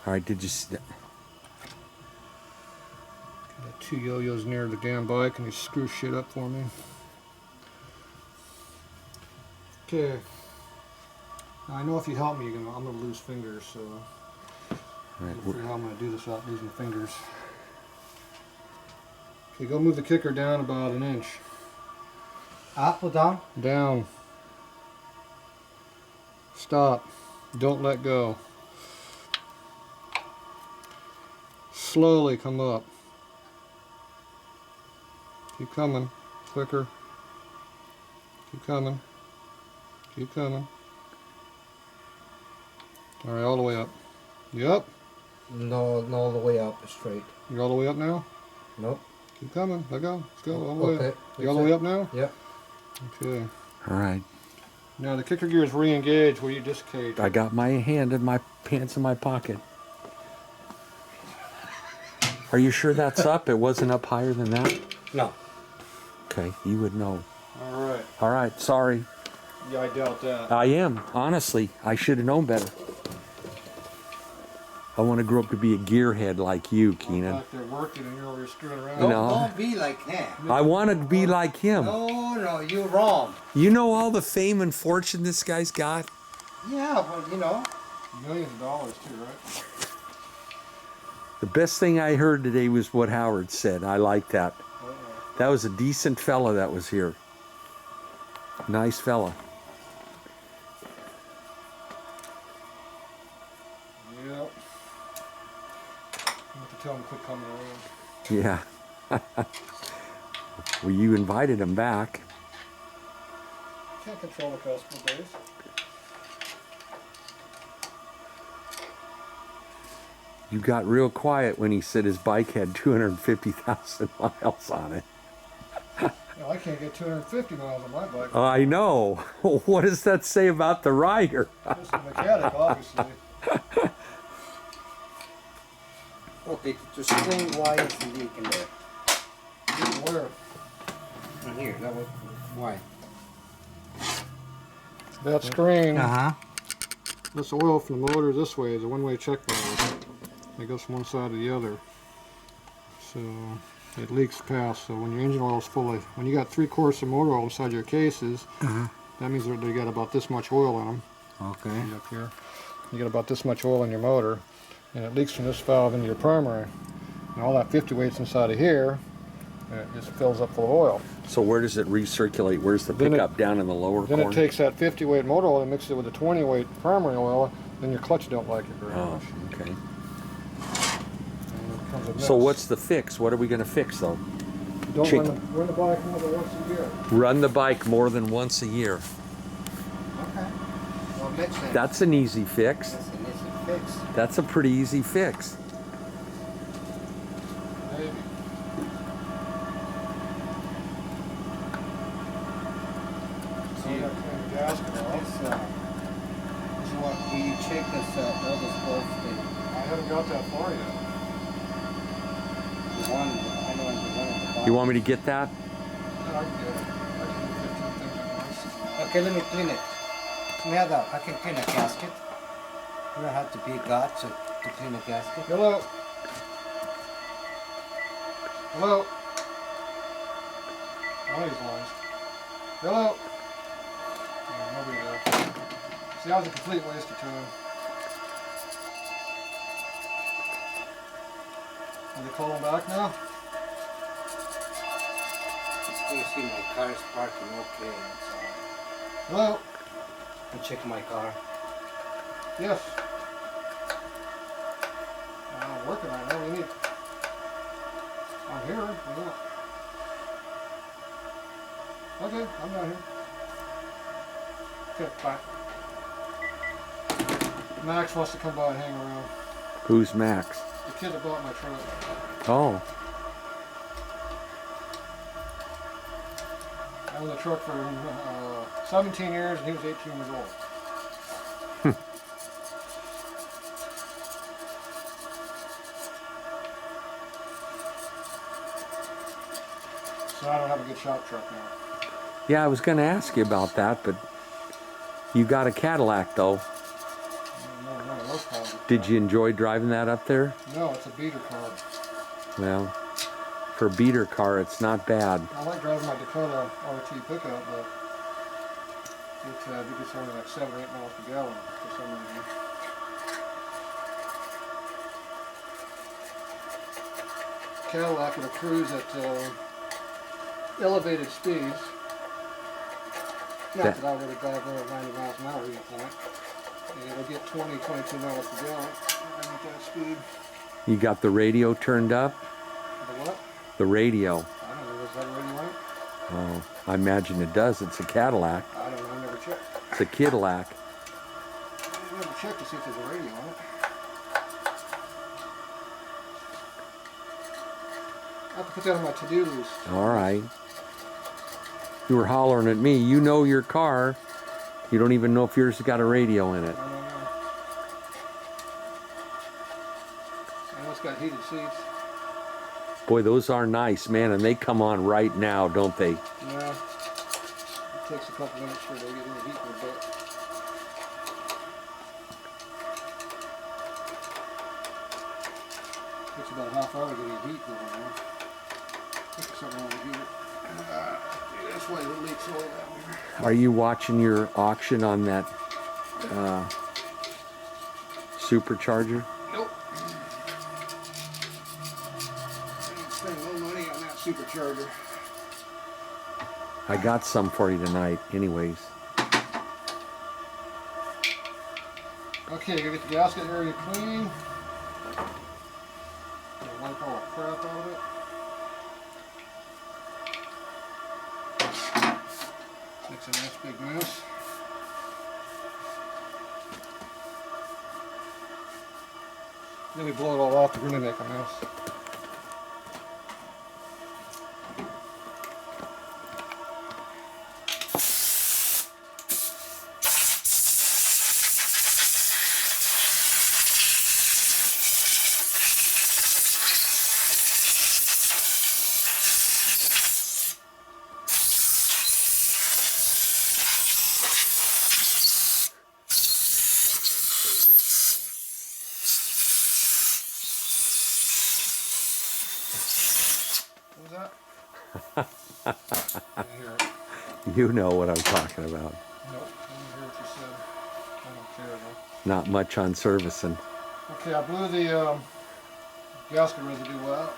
All right, did you see that? Got 2 yo-yos near the damn bike and he screws shit up for me. Okay. Now I know if you help me, I'm gonna lose fingers, so All right, I'll figure out how I'm gonna do this without losing fingers. Okay, go move the kicker down about an inch. Up or down? Down. Stop. Don't let go. Slowly come up. Keep coming. Quicker. Keep coming. Keep coming. Alright, all the way up. You up? No, not all the way up, straight. You all the way up now? Nope. Keep coming. Let go. Let's go. All the way Okay. up. You all the way up now? Yep. Okay. All right. Now the kicker gear is re-engaged where you dislocate. I got my hand in my pants in my pocket. Are you sure that's up? It wasn't up higher than that? No. Okay, you would know. Alright. All right, sorry. Yeah, I doubt that. I am, honestly. I should have known better. I want to grow up to be a gearhead like you, Keenan. Back there working and you're over here screwing around. No. Don't be like him. I want to be like him. No, you're wrong. You know all the fame and fortune this guy's got? Yeah, but you know. Millions of dollars too, right? The best thing I heard today was what Howard said. I like that. That was a decent fella that was here. Nice fella. Yep. I have to tell him to quit coming around. Yeah. Well, you invited him back. Can't control the customer base. You got real quiet when he said his bike had 250,000 miles on it. No, I can't get 250 miles on my bike. I know. What does that say about the rider? Just a mechanic, obviously. Okay, to explain why it's a leak in there. Where? Right here, that was why. That screen, Uh-huh. this oil from the motor this way is a one-way check valve. It goes from one side to the other. So it leaks past. So when your engine oil is fully, when you got 3/4 of motor oil inside your cases, that means that they got about this much oil in them. Okay. See up here. You get about this much oil in your motor, and it leaks from this valve into your primary. And all that 50 weight's inside of here, and it just fills up full of oil. So where does it recirculate? Where's the Then pickup? Down in the lower Then corner? it takes that 50 weight motor oil and mixes it with the 20 weight primary oil, then your clutch don't like it very Oh, much. okay. And it becomes a mess. So what's the fix? What are we going to fix, though? Don't chick- run the bike more than once a year. Run the bike more than once a year. Okay. Well, makes sense. That's an easy fix. That's an easy fix. That's a pretty easy fix. Maybe. So you got to clean the gasket off. This is what we check this all the sports thing. I haven't got that far yet. The one, I know the one at the bottom. You want me to get that? Yeah, I can get it. I can do 15 things at once. Okay, let me clean it. Meda, I can clean a gasket. You don't have to be God to clean a gasket. Hello. Hello. One of these lines. Hello. Yeah, nobody there. See, that was a complete waste of time. Are they calling back now? You see my car is parking okay. So Hello. I'm checking my car. Yes. I'm working on it. What do you need? I'm here. Yeah. Okay, I'm not here. Okay, bye. Max wants to come by and hang around. Who's Max? The kid that bought my truck. Oh, I owned the truck for 17 years and he was 18 years old. So I don't have a good shop truck now. yeah, I was going to ask you about that, but you got a Cadillac, though. horsepower. Did you enjoy driving that up there? No, it's a beater car. Well, for a beater car, it's not bad. I like driving my Dakota RT pickup, but it gets only like 7 or 8 miles per gallon for some reason. Cadillac will cruise at elevated speeds. Not that I really drive over 90 miles an hour at that point. And it'll get 20, 22 miles per gallon at that speed. You got the radio turned up? The what? The radio. I don't know, is that radio on it? Oh, I imagine it does. It's a Cadillac. I don't know, I never checked. It's a Cadillac. I never checked to see if there's a radio on it. I have to put that on my to-do list. All right. You were hollering at me. You know your car. You don't even know if yours has got a radio in it. I don't know. I know it's got heated seats. Boy, those are nice, man, and they come on right now, don't they? Yeah. It takes a couple minutes for they get in the heat a bit. Takes about a half hour to get the heat going there. Takes something on the heater. That's why the leaks all down here. Are you watching your auction on that supercharger? Nope. I didn't spend no money on that supercharger. I got some for you tonight, anyways. Okay, gotta get the gasket area clean. Wipe all the crap out of it. Makes a nice big mess. Then we blow it all off to really make a mess. What was that? Didn't hear it. You know what I'm talking about. Nope, I didn't hear what you said. I don't care though. Not much on servicing. Okay, I blew the gasket residue out.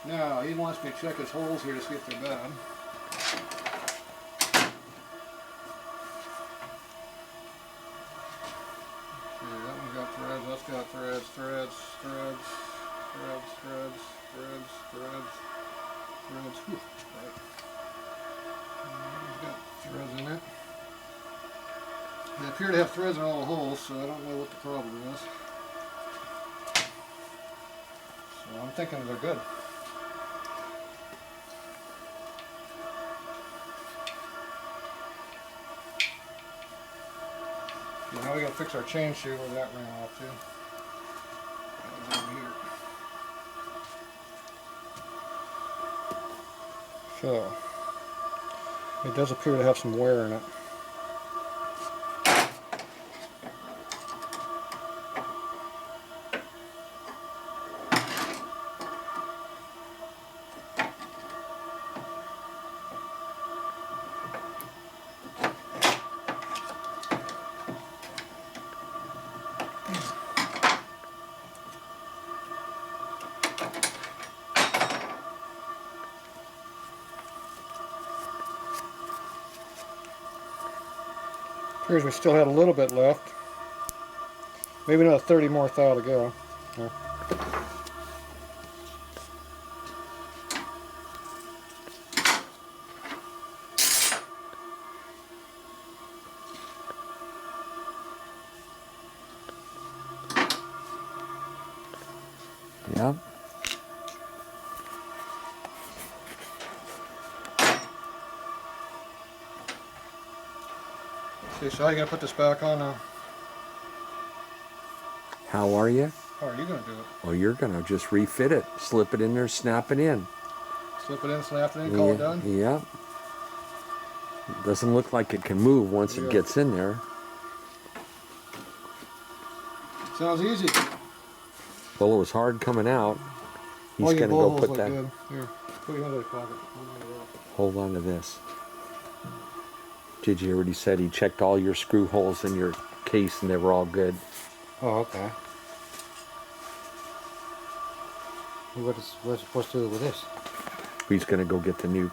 Now, he wants me to check his holes here to see if they're bad. Okay, that one's got threads, that's got threads, threads. Whew, right. It's got threads in it. They appear to have threads in all the holes, so I don't know what the problem is. So I'm thinking they're good. Okay, now we gotta fix our chain shoe where that ran off too. That was over here. So, it does appear to have some wear in it. Appears we still had a little bit left. Maybe another 30 more thou to go. Yeah. Yeah. Okay, so how are you going to put this back on now? How are you? How are you going to do it? Well, you're going to just refit it, slip it in there, snap it in. Slip it in, snap it in, call it done? Yeah. It doesn't look like it can move once it gets in there. Sounds easy. Well, it was hard coming out. He's All your gonna go blowholes put look that. good. Here, put your other pocket. Hold on to this. Did you already said he checked all your screw holes in your case and they were all good? Oh, okay. What's supposed to do with this? He's gonna go get the new.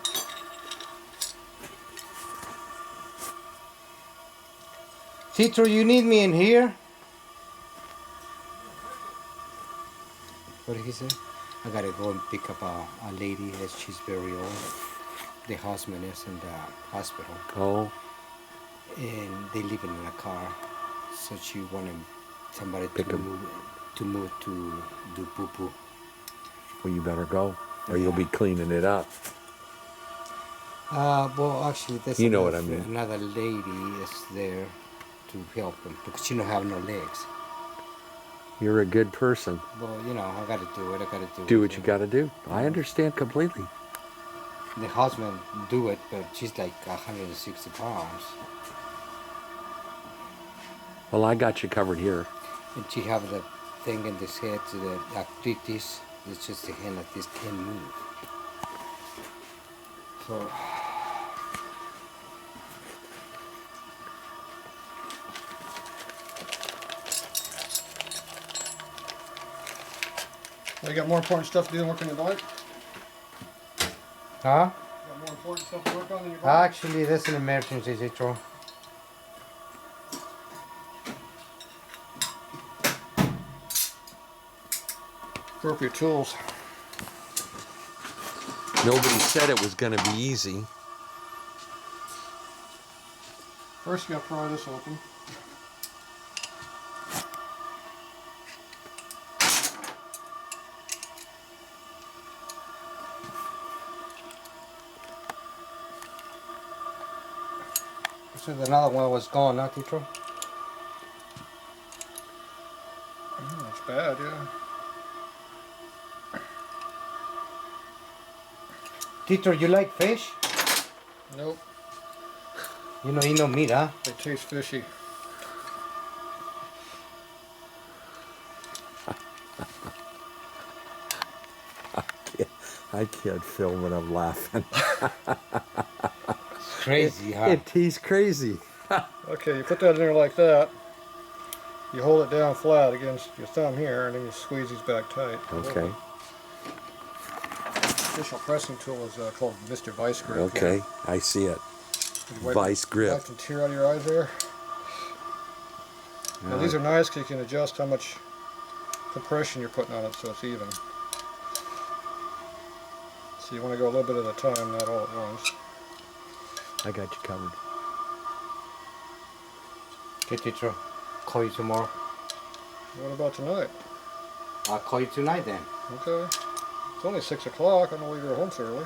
Tatro, you need me in here? What did he say? I gotta go and pick up a lady as she's very old. The husband is in the hospital. Oh, And they live in a car. So she wanted somebody Pick to 'em. move to do poo-poo. well, you better go, or you'll be cleaning it up. Well, actually, there's You know what I mean. another lady is there to help him because she don't have no legs. You're a good person. Well, you know, I gotta do it. I gotta do it. Do what you gotta do. I understand completely. The husband do it, but she's like 160 pounds. Well, I got you covered here. And she have the thing in this head, the arthritis. It's just the hand like this can't move. So, You got more important stuff to do than work on your bike? huh? Got more important stuff to work on than your bike? Actually, that's an emergency, Tatro. Appropriate tools. Nobody said it was gonna be easy. First, you got to pry this open. So another one was gone, huh, Tatro? That's bad, yeah. Tatro, you like fish? Nope. You know meat, huh? They taste fishy. I can't film when I'm laughing. It's crazy, huh? It tastes crazy. Okay, you put that in there like that. You hold it down flat against your thumb here, and then you squeeze these back tight. Okay. Official pressing tool is called Mr. Vice Grip. Okay, I see it. Did you wipe Vice grip. Wipe some tear out of your eyes there. Now these are nice because you can adjust how much compression you're putting on it so it's even. So you want to go a little bit at a time, not all at once. I got you covered. Okay, Tatro. Call you tomorrow. What about tonight? I'll call you tonight then. Okay. It's only 6 o'clock. I don't know why you're home so early.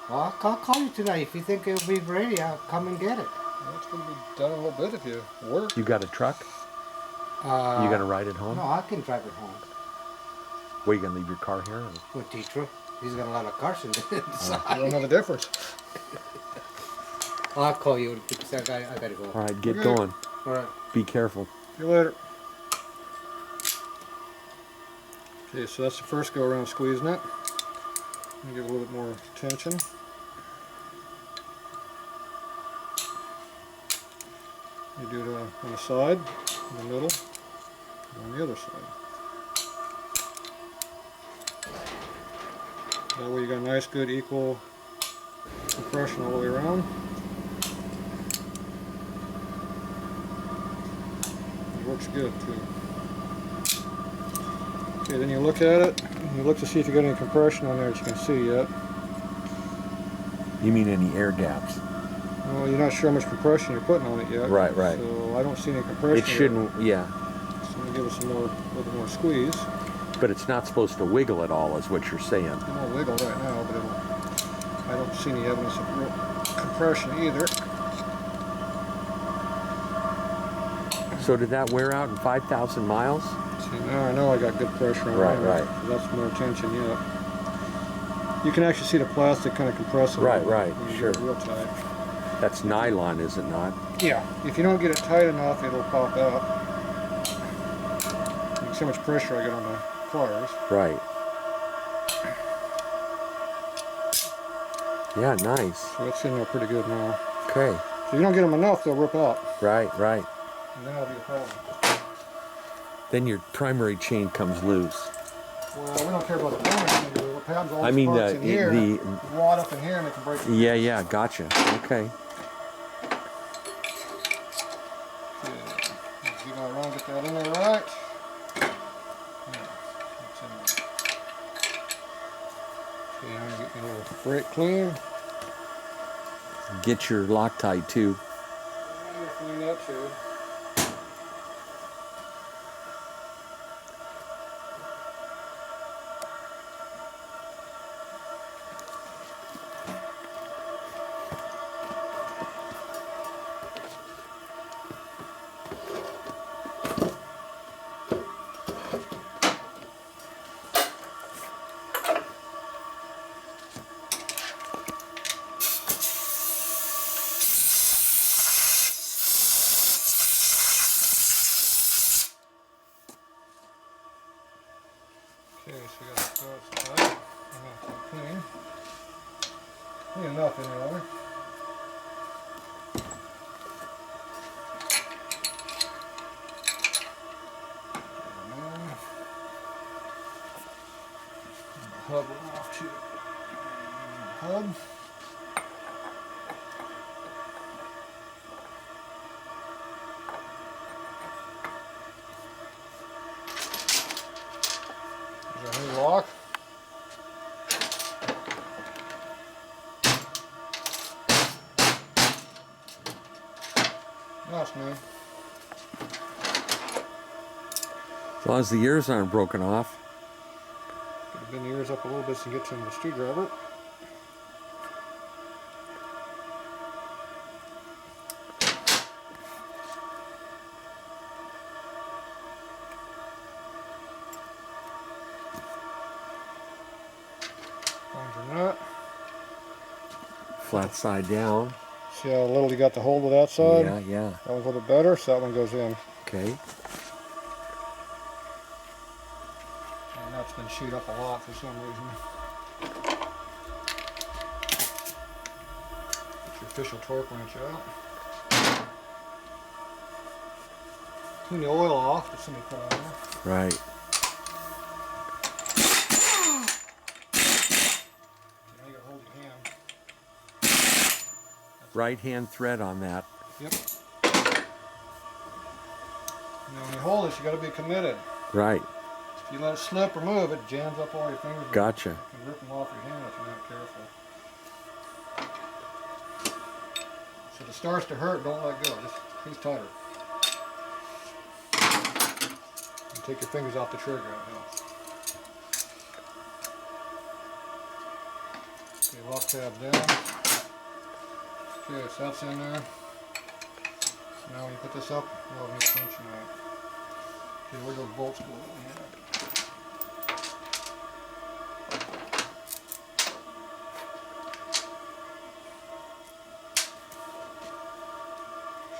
Well, I'll call you tonight. If you think it'll be ready, I'll come and get it. Well, it's going to be done in a little bit if you work. You got a truck? You gonna ride it home? No, I can drive it home. Where you gonna leave your car here? Good Tatro. He's got a lot of cars in the I don't know the difference. I'll call you because I gotta go. All right, get Okay. going. All right. Be careful. See you later. Okay, so that's the first go around squeezing it. Give it a little bit more tension. You do it on the side, in the middle, and on the other side. That way you got a nice, good, equal compression all the way around. It works good too. Okay, then you look at it, and you look to see if you got any compression on there that you can see yet. You mean any air gaps? Well, you're not sure how much compression you're putting on it yet. Right, right. So I don't see any compression. It shouldn't, yeah. So I'm gonna give it some more, a little bit more squeeze. But it's not supposed to wiggle at all, is what you're saying. It won't wiggle right now, but I don't see any evidence of real compression either. So did that wear out in 5,000 miles? See, now I know I got good pressure on Right, there. right. That's more tension yet. You can actually see the plastic kind of compressing. Right, right, when you sure. get it real tight. That's nylon, is it not? Yeah. If you don't get it tight enough, it'll pop out. see how much pressure I get on the pliers. Right. Yeah, nice. So it's in there pretty good now. Okay. So you don't get them enough, they'll rip out. Right, right. And then that'll be a problem. Then your primary chain comes loose. Well, we don't care about the primary chain. What happens, all I these mean, parts in here, the wad up in here and they can break. yeah, yeah, gotcha. Okay. Let's give that around, get that in there right. Yeah, that's in there. Okay, I'm gonna get my little brake clean. Get your Loctite too. I'm gonna clean that too. Okay, so we got the studs tight. I'm going to clean. Clean enough anyway. Hub went off too. Hub. There's our new lock. That's new. As long as the ears aren't broken off. Gotta bend the ears up a little bit so you can get to the screwdriver. Find your nut. Flat side down. See how little you got the hold of that side? Yeah, yeah. That one's a little bit better, so that one goes in. Okay. And that's been chewed up a lot for some reason. Get your official torque wrench out. Clean the oil off that somebody put on there. Right. Now you gotta hold your hand. Right hand thread on that. Yep. Now when you hold this, you gotta be committed. Right. If you let it slip or move, it jams up all your fingers. Gotcha. You can rip them off your hand if you're not careful. So if it starts to hurt, don't let go. Just squeeze tighter. And take your fingers off the trigger. It helps. Okay, lock tabs down. Okay, so that's in there. So now when you put this up, we'll have an extension on it. Okay, where those bolts go in here?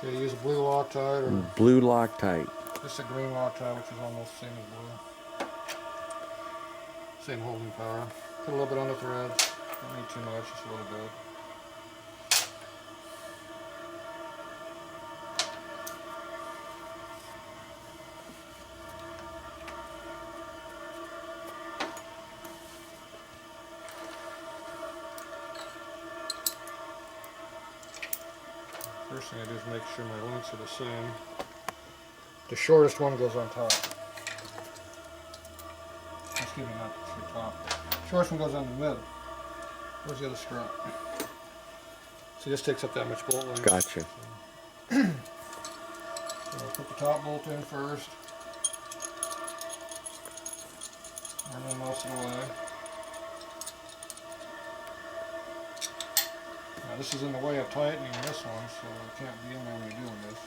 Okay, use a blue Loctite or Blue Loctite. just a green Loctite, which is almost the same as blue. Same holding power. Put a little bit on the threads. Don't need too much, just a little bit. First thing I do is make sure my links are the same. The shortest one goes on top. Excuse me, not the top. Shortest one goes on the middle. Where's the other strap? See, this takes up that much bolt length. Gotcha. So I'll put the top bolt in first. And then most of the way. Now this is in the way of tightening this one, so it can't be in there when you're doing this.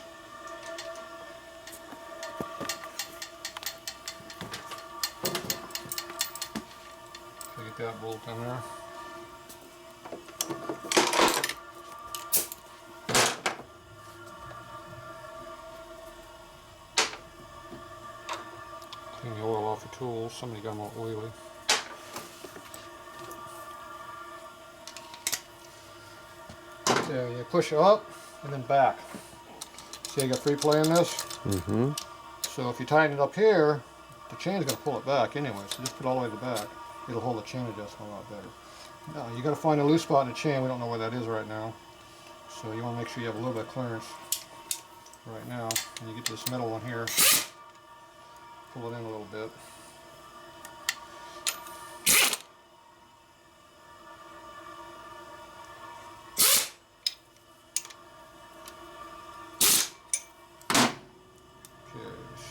So get that bolt in there. Clean the oil off the tools. Somebody got them all oily. So you push it up and then back. See, you got free play in this. Mm-hmm. So if you tighten it up here, the chain's going to pull it back anyway. So just put it all the way to the back. It'll hold the chain adjustment a lot better. Now you got to find a loose spot in the chain. We don't know where that is right now. So you want to make sure you have a little bit of clearance right now. And you get to this middle one here. Pull it in a little bit.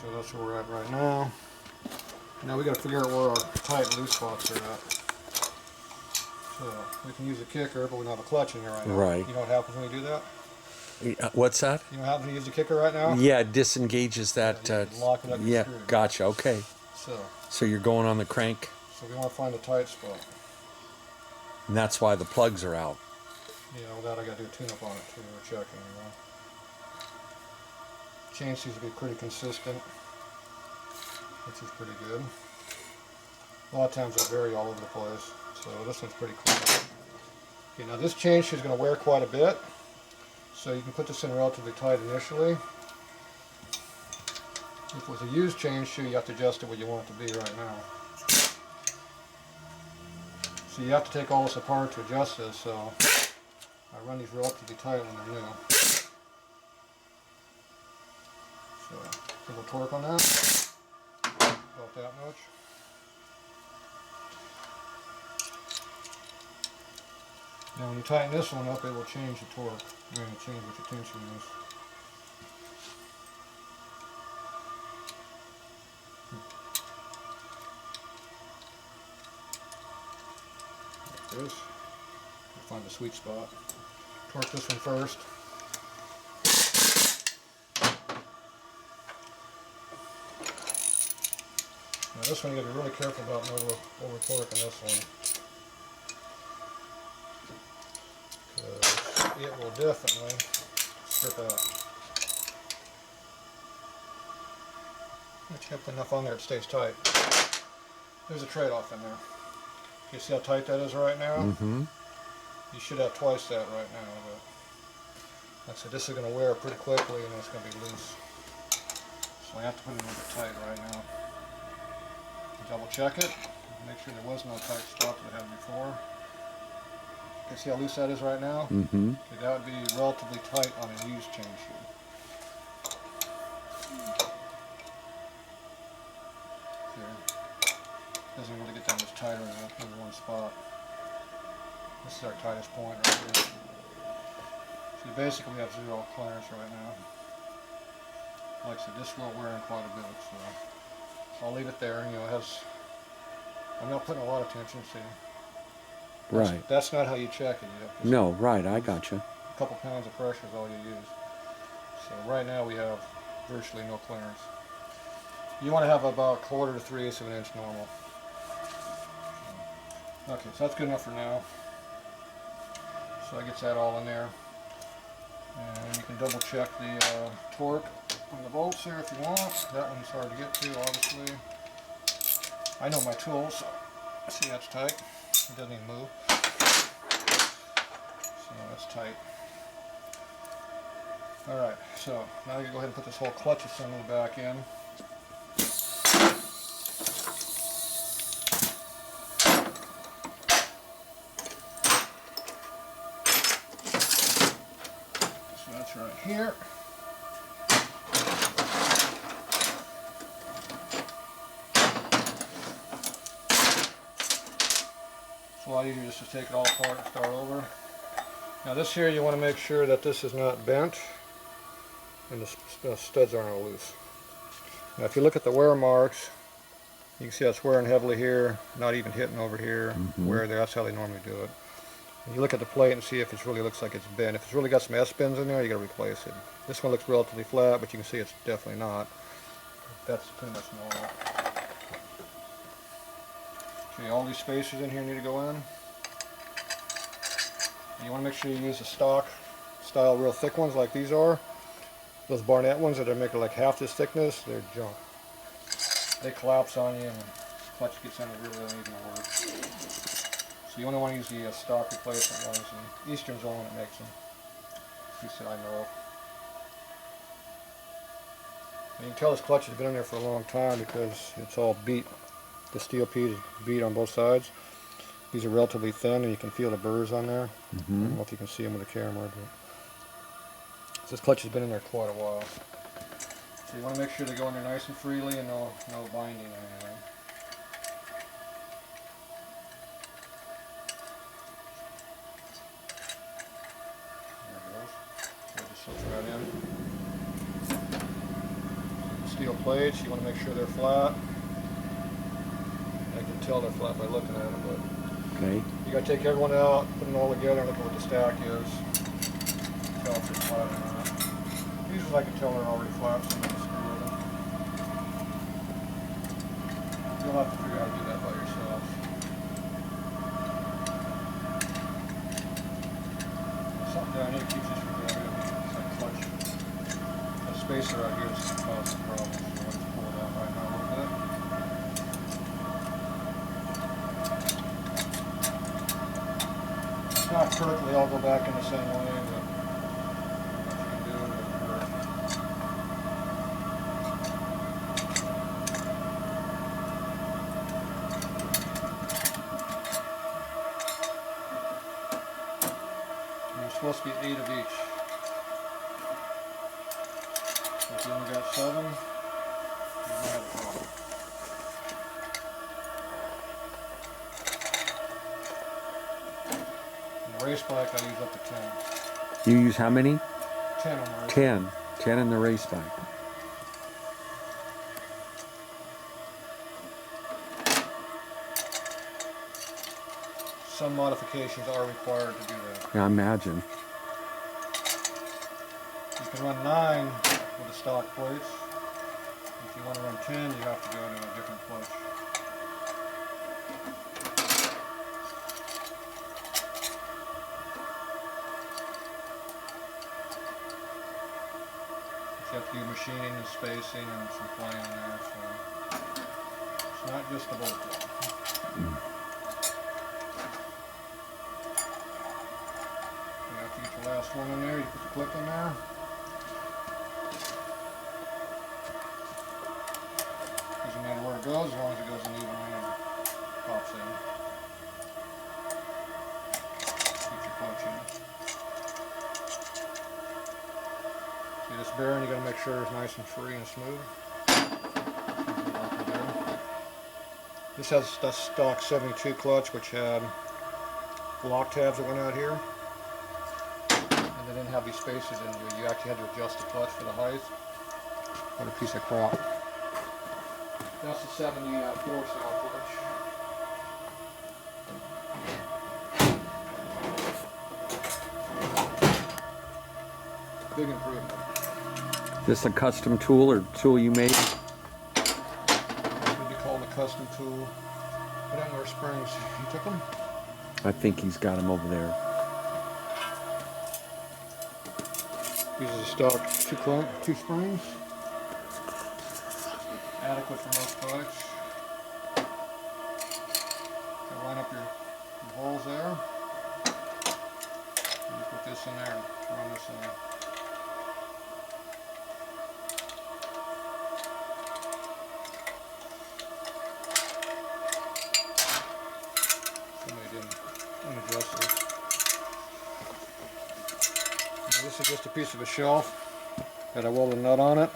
So that's where we're at right now. Now we got to figure out where our tight and loose spots are at. So we can use a kicker, but we don't have a clutch in here right now. Right. You know what happens when you do that? What's that? You know what happens when you use the kicker right now? Yeah, it disengages that. Yeah, you can lock it up. Yeah, gotcha. Okay. So you're going on the crank, we want to find the tight spot. and that's why the plugs are out. Yeah, well, that I got to do a tune-up on it too. We're checking. You know. Chain seems to be pretty consistent, which is pretty good. A lot of times they vary all over the place, so this one's pretty clean. Okay, now this chain shoe is going to wear quite a bit, so you can put this in relatively tight initially. If it was a used chain shoe, you have to adjust it where you want it to be right now. So you have to take all this apart to adjust this, so I run these relatively tight when they're new. So, a little torque on that, about that much. Now when you tighten this one up, it will change the torque. I mean, it'll change what your tension is. Like this. Find the sweet spot. Torque this one first. Now this one you got to be really careful about not over torquing this one. Because it will definitely strip out. But you have to put enough on there it stays tight. There's a trade-off in there. You see how tight that is right now? Mm-hmm. You should have twice that right now, but like I said, this is going to wear pretty quickly and it's going to be loose. So I have to put it a little bit tight right now. Double check it, make sure there was no tight spot that I had before. You can see how loose that is right now? Mm-hmm. Okay, that would be relatively tight on a used chain shoe. Here. Doesn't really get that much tighter in one spot. This is our tightest point right here. So you basically have zero clearance right now. Like I said, this will wear in quite a bit, so I'll leave it there. You know, it has. I'm not putting a lot of tension. See, Right. That's not how you check it. You have to No, right. I gotcha. a couple pounds of pressure is all you use. So right now we have virtually no clearance. You want to have about 1/4 to 3/8 of an inch normal. Okay, so that's good enough for now. So that gets that all in there. And you can double check the torque on the bolts here if you want. That one's hard to get to, obviously. I know my tools, so see that's tight. It doesn't even move. So that's tight. Alright, so now you go ahead and put this whole clutch assembly back in. So that's right here. It's a lot easier just to take it all apart and start over. Now this here, you want to make sure that this is not bent and the studs aren't all loose. Now if you look at the wear marks, you can see it's wearing heavily here, not even hitting over here, wear there. That's how they normally do it. You look at the plate and see if it really looks like it's bent. If it's really got some S-bends in there, you got to replace it. This one looks relatively flat, but you can see it's definitely not. That's pretty much normal. Okay, all these spacers in here need to go in. You want to make sure you use the stock style real thick ones like these are. Those Barnett ones that are making like half this thickness, they're junk. they collapse on you and the clutch gets under really ain't gonna work. So you only want to use the stock replacement ones, and Eastern's the only one that makes them. At least that I know of. And you can tell this clutch has been in there for a long time because it's all beat. The steel piece is beat on both sides. These are relatively thin and you can feel the burrs on there. I don't know if you can see them with the camera. But so this clutch has been in there quite a while. So you want to make sure they go in there nice and freely and no binding or anything. There it goes. So it just slips right in. Steel plates, you want to make sure they're flat. I can tell they're flat by looking at them, but Okay. you got to take everyone out, put them all together, and look at what the stack is. Tell if they're flat or not. These I can tell they're already flat, so I'm going to screw with them. You'll have to figure out how to do that by yourself. Something down here keeps this from going in. It's like clutch. The spacer out here is causing problems, so let's pull it out right now a little bit. It's not perfectly all go back in the same way, but what you can do with it. There's supposed to be 8 of each. So if you only got 7, you might have a problem. In the race bike, I use up to 10. You use how many? 10 on the race 10. 10 in the race bike. Some modifications are required to do that. I imagine. You can run 9 with the stock plates. If you want to run 10, you have to go to a different clutch. You have to do machining and spacing and some playing in there, so it's not just a bolt clutch. After you get the last one in there, you put the clip in there. Doesn't matter where it goes, as long as it goes in evenly and pops in. Get your clutch in. See this bearing, you got to make sure it's nice and free and smooth. This has the stock 72 clutch, which had lock tabs that went out here. And they didn't have these spacers in here. You actually had to adjust the clutch for the height. What a piece of crap. That's the 74 style clutch. Big improvement. This a custom tool or tool you made? What would you call a custom tool? Put in their springs. You took them? I think he's got them over there. Uses a stock 2 springs. Adequate for most bikes. So line up your holes there. And you put this in there and run this in there. Somebody didn't adjust this. Now this is just a piece of a shelf that I welded a nut on it.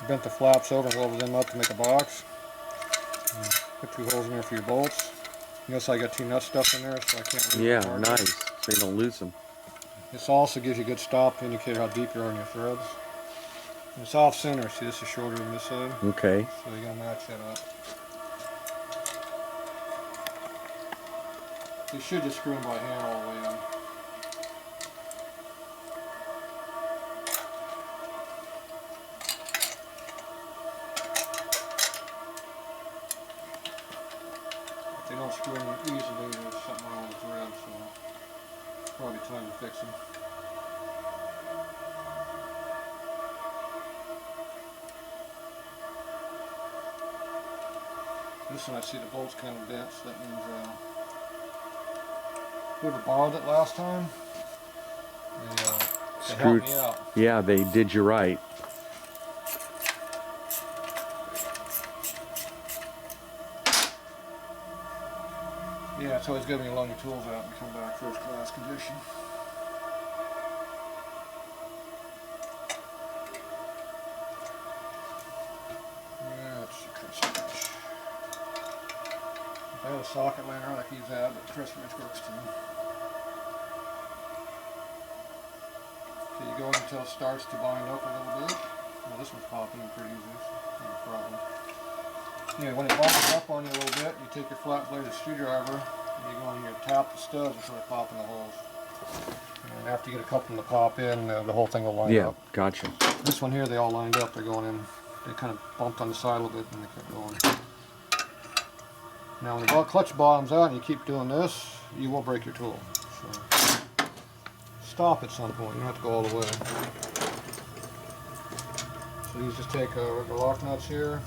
Bent the flaps over and welded them up to make a box. And put 2 holes in there for your bolts. Notice I got 2 nut stuff in there, so I can't lose Yeah, the hard nice. So you don't lose them. This also gives you a good stop to indicate how deep you are in your threads. And it's off center, see this is shorter than this side, Okay. so you gotta match that up. You should just screw them by hand all the way in. If they don't screw them easily, there's something wrong with the thread, so probably time to fix them. This one I see the bolt's kind of bent, so that means whoever borrowed it last time, they helped me out. Yeah, they did you right. Yeah, it's always good when you loan your tools out and come back first class condition. Yeah, it's a Christmas. If I had a socket laying around, I could use that, but Christmas works too. Okay, you go in until it starts to bind up a little bit. Well, this one's popping in pretty easy, so no problem. Yeah, when it binds up on you a little bit, you take your flat bladed screwdriver and you go in here and tap the studs until they pop in the holes. And after you get a couple of them to pop in, the whole thing will line up. Yeah, gotcha. This one here, they all lined up. They're going in. They kind of bumped on the side a little bit and they kept going. Now when the clutch bottoms out and you keep doing this, you will break your tool. So stop at some point. You don't have to go all the way. So you just take the lock nuts here.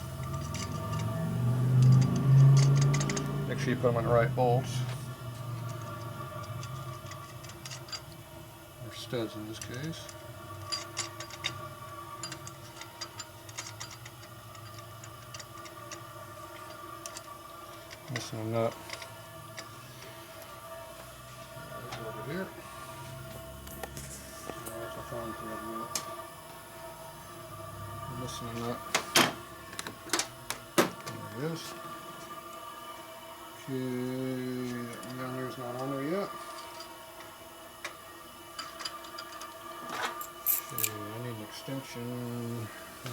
Make sure you put them in the right bolts. Or studs in this case. Missing a nut. There's over here. That's a fun thing. Missing a nut. There it is. Okay, that one down there is not on there yet. Okay, I need an extension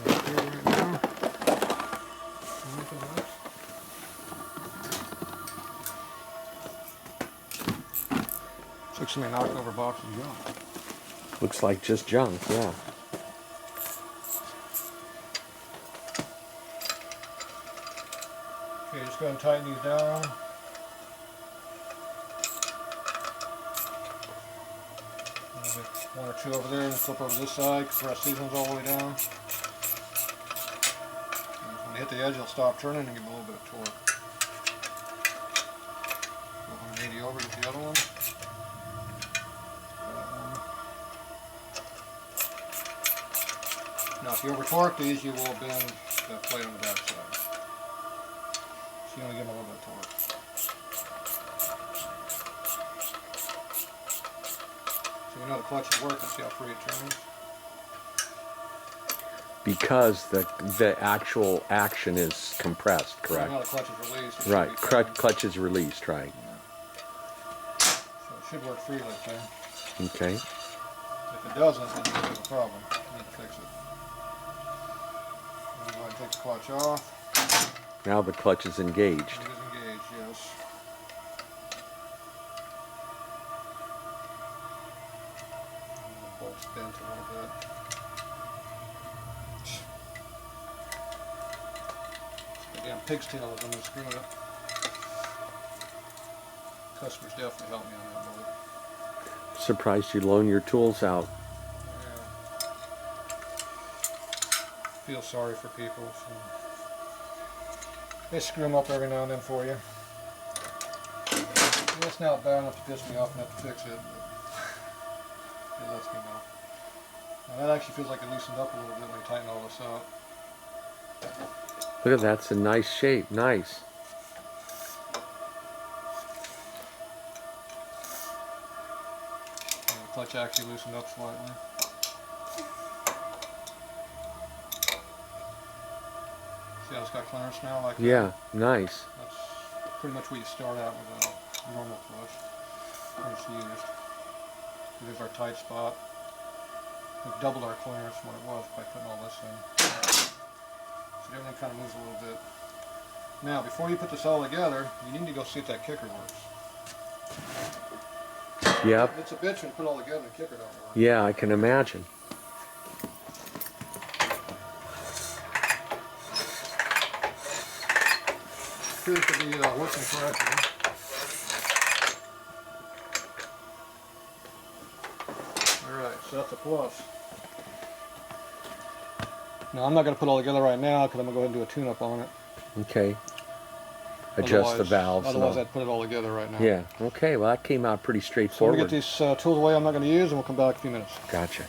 right here right now. Anything else? Looks like somebody knocked over a box of junk. Looks like just junk, yeah. Okay, just go ahead and tighten these down. One or two over there and flip over this side, press these ones all the way down. And when they hit the edge, they'll stop turning and give a little bit of torque. Go 180 over, get the other one. Now if you over torque these, you will bend the plate on the back side. So you only give them a little bit of torque. So we know the clutch is working, see how free it turns? Because the actual action is compressed, So correct? now the clutch is released. Right, clutch is released, right? Yeah. So it should work freely, okay? Okay. If it doesn't, then you have a problem. You need to fix it. I'm going to take the clutch off. Now the clutch is engaged. It is engaged, yes. And the bolt's bent a little bit. Again, pig's tail is on this screw it. Customers definitely helped me on that bolt. Surprised you loan your tools out. Yeah. Feel sorry for people. So. They screw them up every now and then for you. And it's not bad enough to piss me off and have to fix it, but it lets me know. Now that actually feels like it loosened up a little bit when you tighten all this up. Look at that, it's a nice shape, nice. And the clutch actually loosened up slightly. See how it's got clearance now? Like Yeah, nice. That's pretty much where you start out with a normal clutch when it's used. Here's our tight spot. We've doubled our clearance from what it was by putting all this in. So everything kind of moves a little bit. Now, before you put this all together, you need to go see if that kicker works. Yep. It's a bitch when you put it all together and the kicker don't work. Yeah, I can imagine. Appears to be working correctly. Alright, so that's a plus. Now I'm not going to put it all together right now because I'm going to go ahead and do a tune-up on it. Okay. adjust the Otherwise- valves. and Otherwise, all. I'd put it all together right now. Yeah. Okay. Well, that came out pretty So we'll straightforward. get these tools away I'm not going to use, and we'll come back in a few minutes. Gotcha.